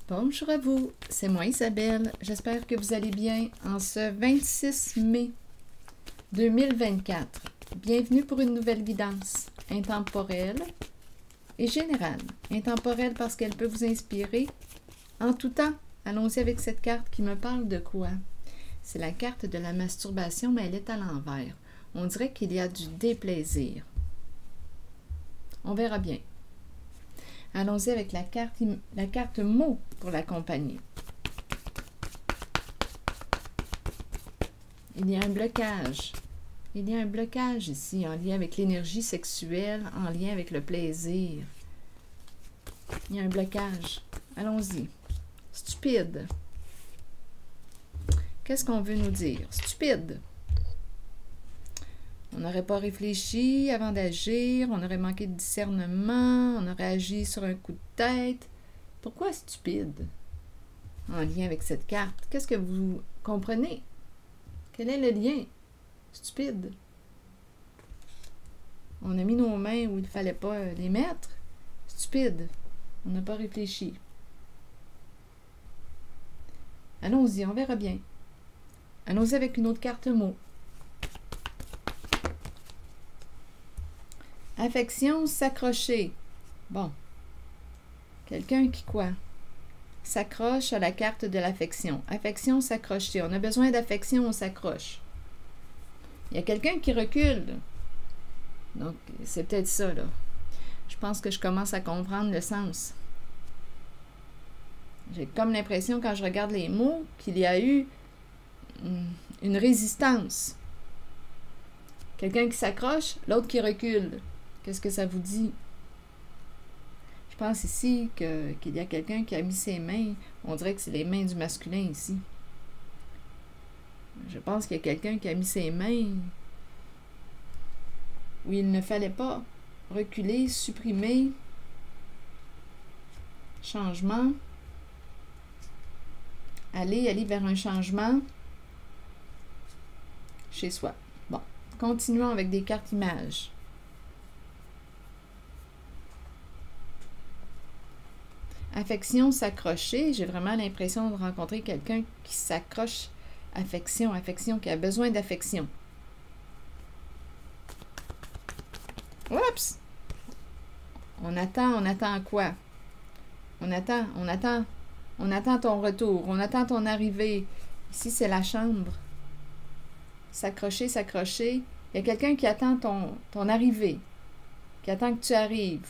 Bonjour à vous, c'est moi Isabelle. J'espère que vous allez bien en ce 26 mai 2024. Bienvenue pour une nouvelle guidance intemporelle et générale. Intemporelle parce qu'elle peut vous inspirer en tout temps. Allons-y avec cette carte qui me parle de quoi? C'est la carte de la masturbation, mais elle est à l'envers. On dirait qu'il y a du déplaisir. On verra bien. Allons-y avec la carte mot pour l'accompagner. Il y a un blocage. Il y a un blocage ici en lien avec l'énergie sexuelle, en lien avec le plaisir. Il y a un blocage. Allons-y. Stupide. Qu'est-ce qu'on veut nous dire? Stupide. On n'aurait pas réfléchi avant d'agir, on aurait manqué de discernement, on aurait agi sur un coup de tête. Pourquoi stupide? En lien avec cette carte, qu'est-ce que vous comprenez? Quel est le lien? Stupide. On a mis nos mains où il ne fallait pas les mettre. Stupide. On n'a pas réfléchi. Allons-y, on verra bien. Allons-y avec une autre carte mot. Affection, s'accrocher. Bon. Quelqu'un qui quoi? S'accroche à la carte de l'affection. Affection, s'accrocher. On a besoin d'affection, on s'accroche. Il y a quelqu'un qui recule. Donc, c'est peut-être ça, là. Je pense que je commence à comprendre le sens. J'ai comme l'impression, quand je regarde les mots, qu'il y a eu une résistance. Quelqu'un qui s'accroche, l'autre qui recule. Qu'est-ce que ça vous dit? Je pense ici qu'il y a quelqu'un qui a mis ses mains, on dirait que c'est les mains du masculin ici. Je pense qu'il y a quelqu'un qui a mis ses mains où il ne fallait pas reculer, supprimer, changement, aller vers un changement chez soi. Bon, continuons avec des cartes images. Affection, s'accrocher. J'ai vraiment l'impression de rencontrer quelqu'un qui s'accroche. Affection, qui a besoin d'affection. Oups! On attend quoi? On attend ton retour, on attend ton arrivée. Ici, c'est la chambre. S'accrocher. Il y a quelqu'un qui attend ton arrivée, qui attend que tu arrives.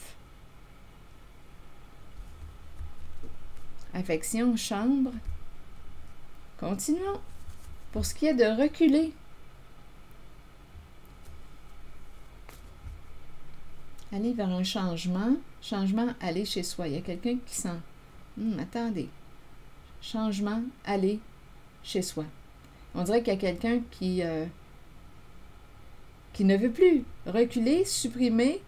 Affection, chambre. Continuons. Pour ce qui est de reculer, aller vers un changement. Changement, aller chez soi. Il y a quelqu'un qui sent. Attendez. Changement, aller chez soi. On dirait qu'il y a quelqu'un qui ne veut plus reculer, supprimer.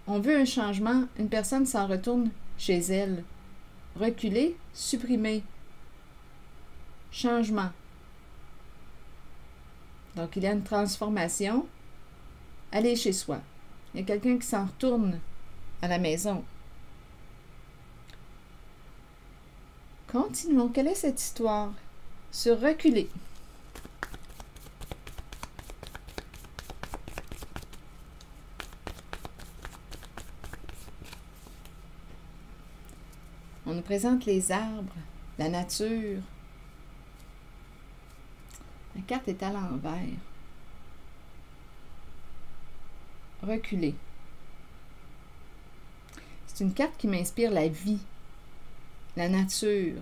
On veut un changement. Une personne s'en retourne chez elle. Reculer, supprimer. Changement. Donc, il y a une transformation. Aller chez soi. Il y a quelqu'un qui s'en retourne à la maison. Continuons. Quelle est cette histoire? Sur reculer. On nous présente les arbres, la nature. La carte est à l'envers. Reculer. C'est une carte qui m'inspire la vie, la nature,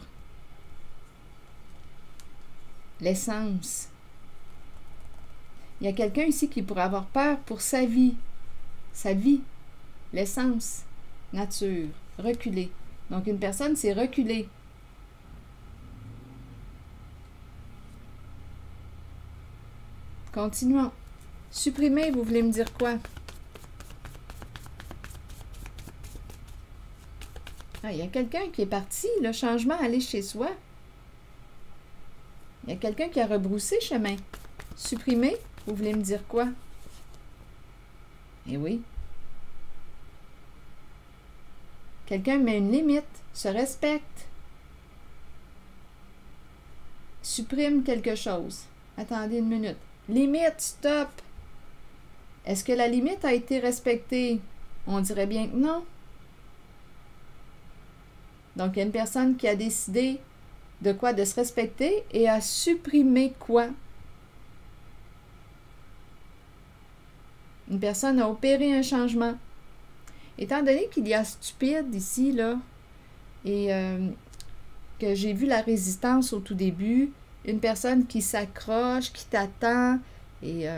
l'essence. Il y a quelqu'un ici qui pourrait avoir peur pour sa vie, l'essence, nature, reculer. Donc, une personne, c'est reculer. Continuons. Supprimer, vous voulez me dire quoi? Ah, il y a quelqu'un qui est parti, le changement, aller chez soi. Il y a quelqu'un qui a rebroussé chemin. Supprimer, vous voulez me dire quoi? Eh oui. Quelqu'un met une limite, se respecte, supprime quelque chose. Attendez une minute. Limite, stop! Est-ce que la limite a été respectée? On dirait bien que non. Donc, il y a une personne qui a décidé de quoi? De se respecter et a supprimé quoi? Une personne a opéré un changement. Étant donné qu'il y a stupide ici, là, et que j'ai vu la résistance au tout début, une personne qui s'accroche, qui t'attend, et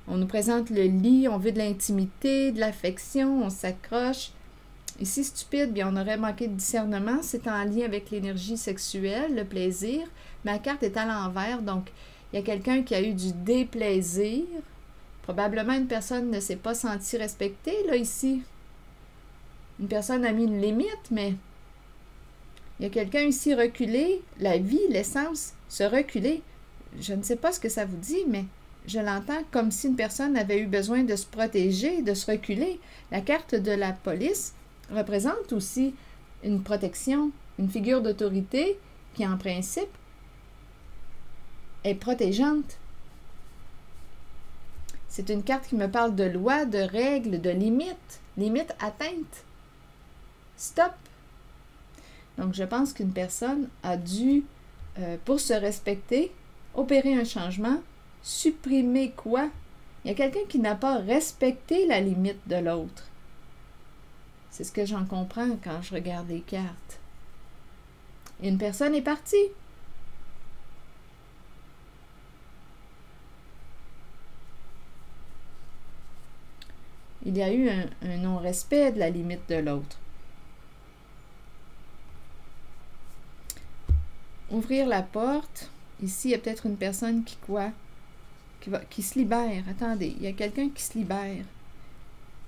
on nous présente le lit, on veut de l'intimité, de l'affection, on s'accroche. Ici, stupide, bien, on aurait manqué de discernement, c'est en lien avec l'énergie sexuelle, le plaisir. Ma carte est à l'envers, donc il y a quelqu'un qui a eu du déplaisir. Probablement une personne ne s'est pas sentie respectée, là, ici. Une personne a mis une limite, mais il y a quelqu'un ici reculé, la vie, l'essence, se reculer. Je ne sais pas ce que ça vous dit, mais je l'entends comme si une personne avait eu besoin de se protéger, de se reculer. La carte de la police représente aussi une protection, une figure d'autorité qui, en principe, est protégeante. C'est une carte qui me parle de loi, de règles, de limites, limites atteintes. Stop! Donc, je pense qu'une personne a dû, pour se respecter, opérer un changement, supprimer quoi? Il y a quelqu'un qui n'a pas respecté la limite de l'autre. C'est ce que j'en comprends quand je regarde les cartes. Et une personne est partie. Il y a eu un non-respect de la limite de l'autre. Ouvrir la porte. Ici, il y a peut-être une personne qui quoi? Qui se libère. Attendez, il y a quelqu'un qui se libère.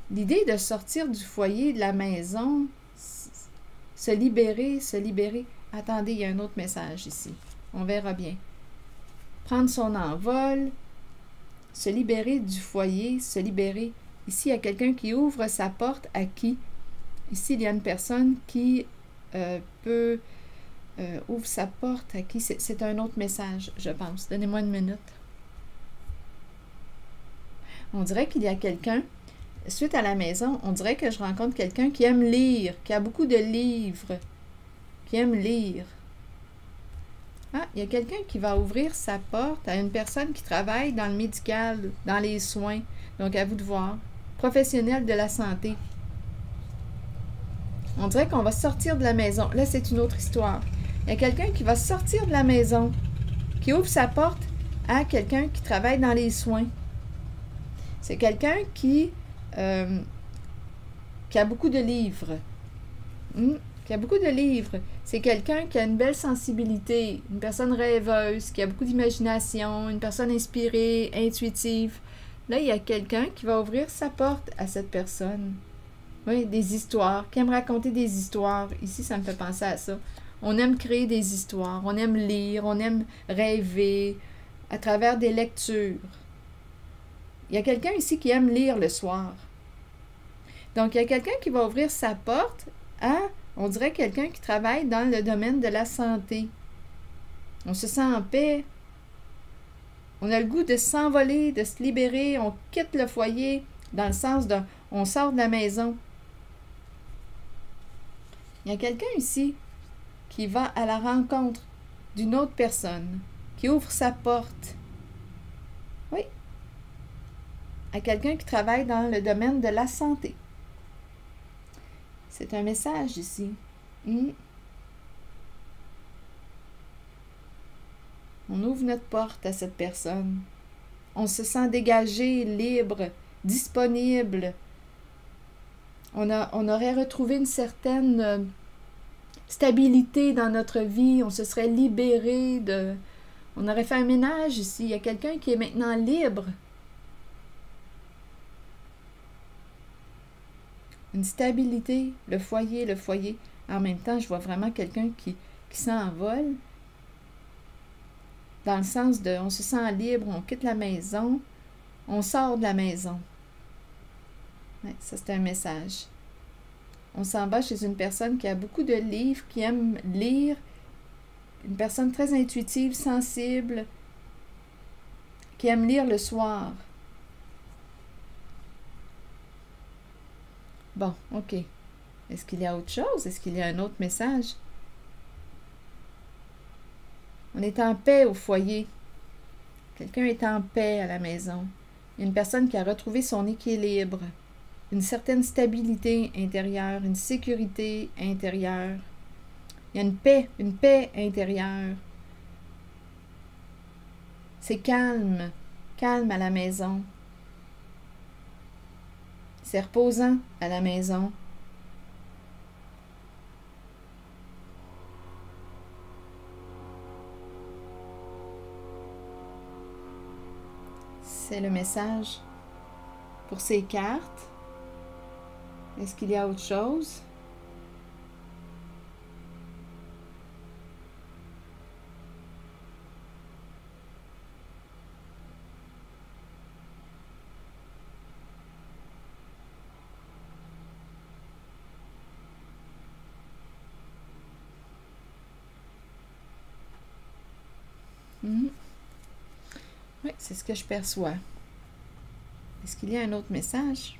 L'idée de sortir du foyer, de la maison, se libérer. Attendez, il y a un autre message ici. On verra bien. Prendre son envol, se libérer du foyer, se libérer. Ici, il y a quelqu'un qui ouvre sa porte à qui? Ici, il y a une personne qui ouvre sa porte à qui? C'est un autre message, je pense. Donnez-moi une minute. On dirait qu'il y a quelqu'un, suite à la maison, on dirait que je rencontre quelqu'un qui aime lire, qui a beaucoup de livres, qui aime lire. Ah, il y a quelqu'un qui va ouvrir sa porte à une personne qui travaille dans le médical, dans les soins. Donc, à vous de voir. Professionnel de la santé. On dirait qu'on va sortir de la maison. Là, c'est une autre histoire. Il y a quelqu'un qui va sortir de la maison, qui ouvre sa porte à quelqu'un qui travaille dans les soins. C'est quelqu'un qui a beaucoup de livres. Qui a beaucoup de livres. C'est quelqu'un qui a une belle sensibilité, une personne rêveuse, qui a beaucoup d'imagination, une personne inspirée, intuitive. Là, il y a quelqu'un qui va ouvrir sa porte à cette personne. Oui, des histoires, qui aime raconter des histoires. Ici, ça me fait penser à ça. On aime créer des histoires, on aime lire, on aime rêver à travers des lectures. Il y a quelqu'un ici qui aime lire le soir. Donc, il y a quelqu'un qui va ouvrir sa porte à, on dirait, quelqu'un qui travaille dans le domaine de la santé. On se sent en paix. On a le goût de s'envoler, de se libérer. On quitte le foyer dans le sens de, on sort de la maison. Il y a quelqu'un ici qui va à la rencontre d'une autre personne, qui ouvre sa porte. Oui. À quelqu'un qui travaille dans le domaine de la santé. C'est un message ici. On ouvre notre porte à cette personne. On se sent dégagé, libre, disponible. On aurait retrouvé une certaine stabilité dans notre vie. On se serait libéré de... On aurait fait un ménage ici. Il y a quelqu'un qui est maintenant libre. Une stabilité, le foyer. En même temps, je vois vraiment quelqu'un qui s'envole. Dans le sens de, on se sent libre, on quitte la maison, on sort de la maison. Ouais, ça, c'est un message. On s'en va chez une personne qui a beaucoup de livres, qui aime lire, une personne très intuitive, sensible, qui aime lire le soir. Bon, OK. Est-ce qu'il y a autre chose? Est-ce qu'il y a un autre message? On est en paix au foyer. Quelqu'un est en paix à la maison. Il y a une personne qui a retrouvé son équilibre, une certaine stabilité intérieure, une sécurité intérieure. Il y a une paix intérieure. C'est calme, calme à la maison. C'est reposant à la maison. C'est le message pour ces cartes. Est-ce qu'il y a autre chose? Oui, c'est ce que je perçois. Est-ce qu'il y a un autre message?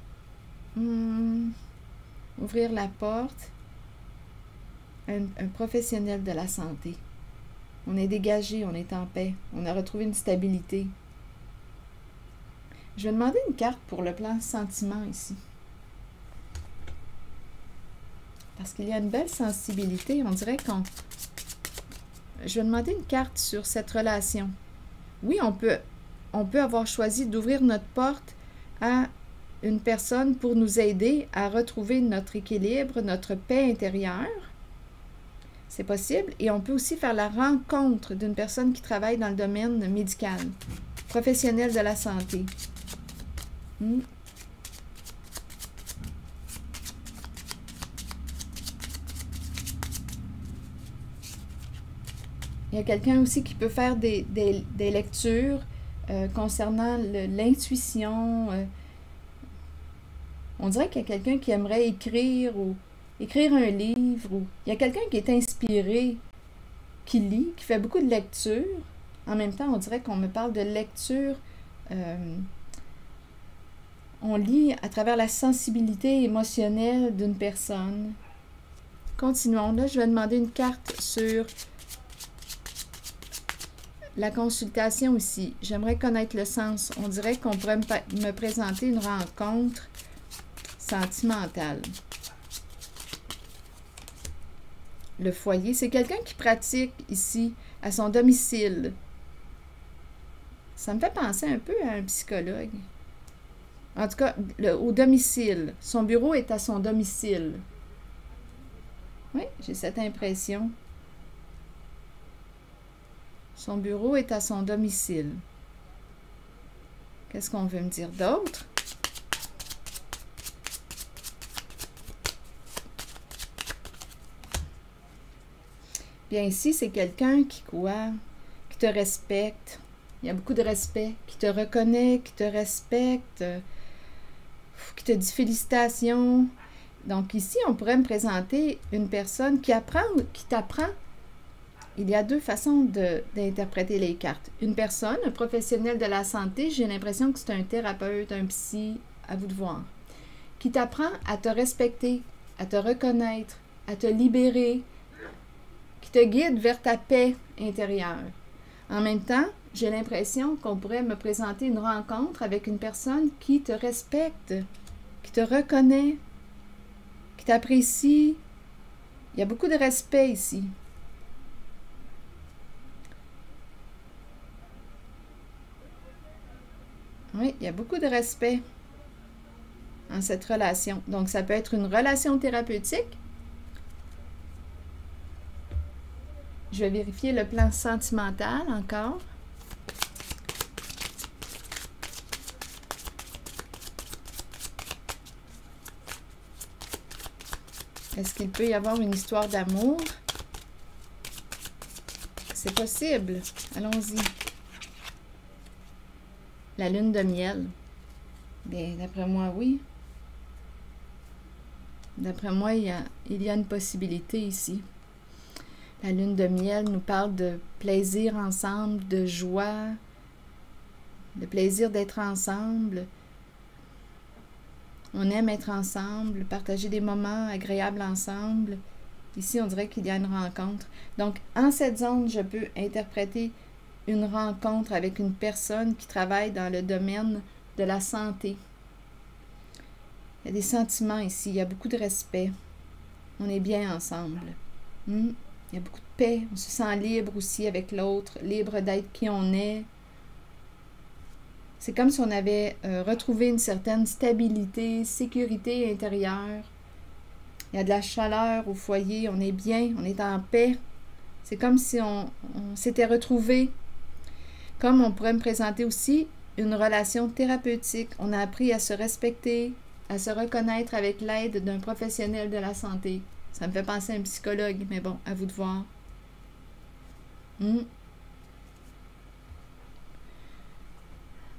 Ouvrir la porte. Un professionnel de la santé. On est dégagé, on est en paix. On a retrouvé une stabilité. Je vais demander une carte pour le plan sentiment ici. Parce qu'il y a une belle sensibilité. On dirait qu'on... Je vais demander une carte sur cette relation. Oui, on peut avoir choisi d'ouvrir notre porte à une personne pour nous aider à retrouver notre équilibre, notre paix intérieure. C'est possible. Et on peut aussi faire la rencontre d'une personne qui travaille dans le domaine médical, professionnel de la santé. Il y a quelqu'un aussi qui peut faire des lectures concernant l'intuition. On dirait qu'il y a quelqu'un qui aimerait écrire ou écrire un livre. Ou il y a quelqu'un qui est inspiré, qui lit, qui fait beaucoup de lectures. En même temps, on dirait qu'on me parle de lecture. On lit à travers la sensibilité émotionnelle d'une personne. Continuons. Là, je vais demander une carte sur la consultation ici. J'aimerais connaître le sens. On dirait qu'on pourrait me présenter une rencontre sentimentale. Le foyer, c'est quelqu'un qui pratique ici, à son domicile. Ça me fait penser un peu à un psychologue. En tout cas, au domicile. Son bureau est à son domicile. Oui, j'ai cette impression. Son bureau est à son domicile. Qu'est-ce qu'on veut me dire d'autre? Bien, ici, c'est quelqu'un qui quoi? Qui te respecte. Il y a beaucoup de respect. Qui te reconnaît, qui te respecte, qui te dit félicitations. Donc ici, on pourrait me présenter une personne qui t'apprend. Il y a deux façons d'interpréter les cartes. Une personne, un professionnel de la santé, j'ai l'impression que c'est un thérapeute, un psy, à vous de voir, qui t'apprend à te respecter, à te reconnaître, à te libérer, qui te guide vers ta paix intérieure. En même temps, j'ai l'impression qu'on pourrait me présenter une rencontre avec une personne qui te respecte, qui te reconnaît, qui t'apprécie. Il y a beaucoup de respect ici. Oui, il y a beaucoup de respect en cette relation. Donc, ça peut être une relation thérapeutique. Je vais vérifier le plan sentimental encore. Est-ce qu'il peut y avoir une histoire d'amour? C'est possible. Allons-y. La lune de miel. Bien, d'après moi, oui. D'après moi, il y a une possibilité ici. La lune de miel nous parle de plaisir ensemble, de joie, de plaisir d'être ensemble. On aime être ensemble, partager des moments agréables ensemble. Ici, on dirait qu'il y a une rencontre. Donc, en cette zone, je peux interpréter une rencontre avec une personne qui travaille dans le domaine de la santé. Il y a des sentiments ici, il y a beaucoup de respect. On est bien ensemble. Il y a beaucoup de paix, on se sent libre aussi avec l'autre, libre d'être qui on est. C'est comme si on avait retrouvé une certaine stabilité, sécurité intérieure. Il y a de la chaleur au foyer, on est bien, on est en paix. C'est comme si on s'était retrouvé. Comme on pourrait me présenter aussi une relation thérapeutique. On a appris à se respecter, à se reconnaître avec l'aide d'un professionnel de la santé. Ça me fait penser à un psychologue, mais bon, à vous de voir.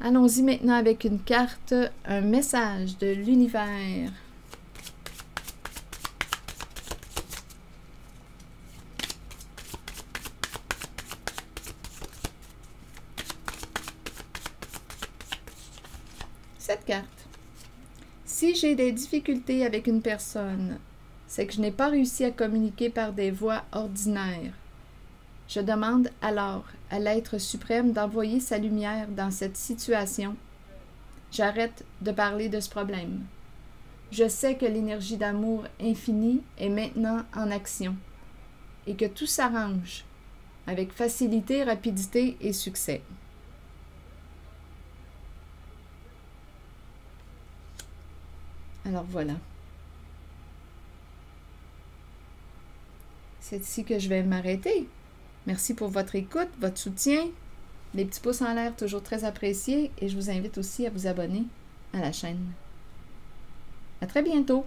Allons-y maintenant avec une carte, un message de l'univers. Cette carte. Si j'ai des difficultés avec une personne, c'est que je n'ai pas réussi à communiquer par des voies ordinaires. Je demande alors à l'être suprême d'envoyer sa lumière dans cette situation. J'arrête de parler de ce problème. Je sais que l'énergie d'amour infini est maintenant en action et que tout s'arrange avec facilité, rapidité et succès. Alors voilà. C'est ici que je vais m'arrêter. Merci pour votre écoute, votre soutien. Les petits pouces en l'air, toujours très appréciés. Et je vous invite aussi à vous abonner à la chaîne. À très bientôt!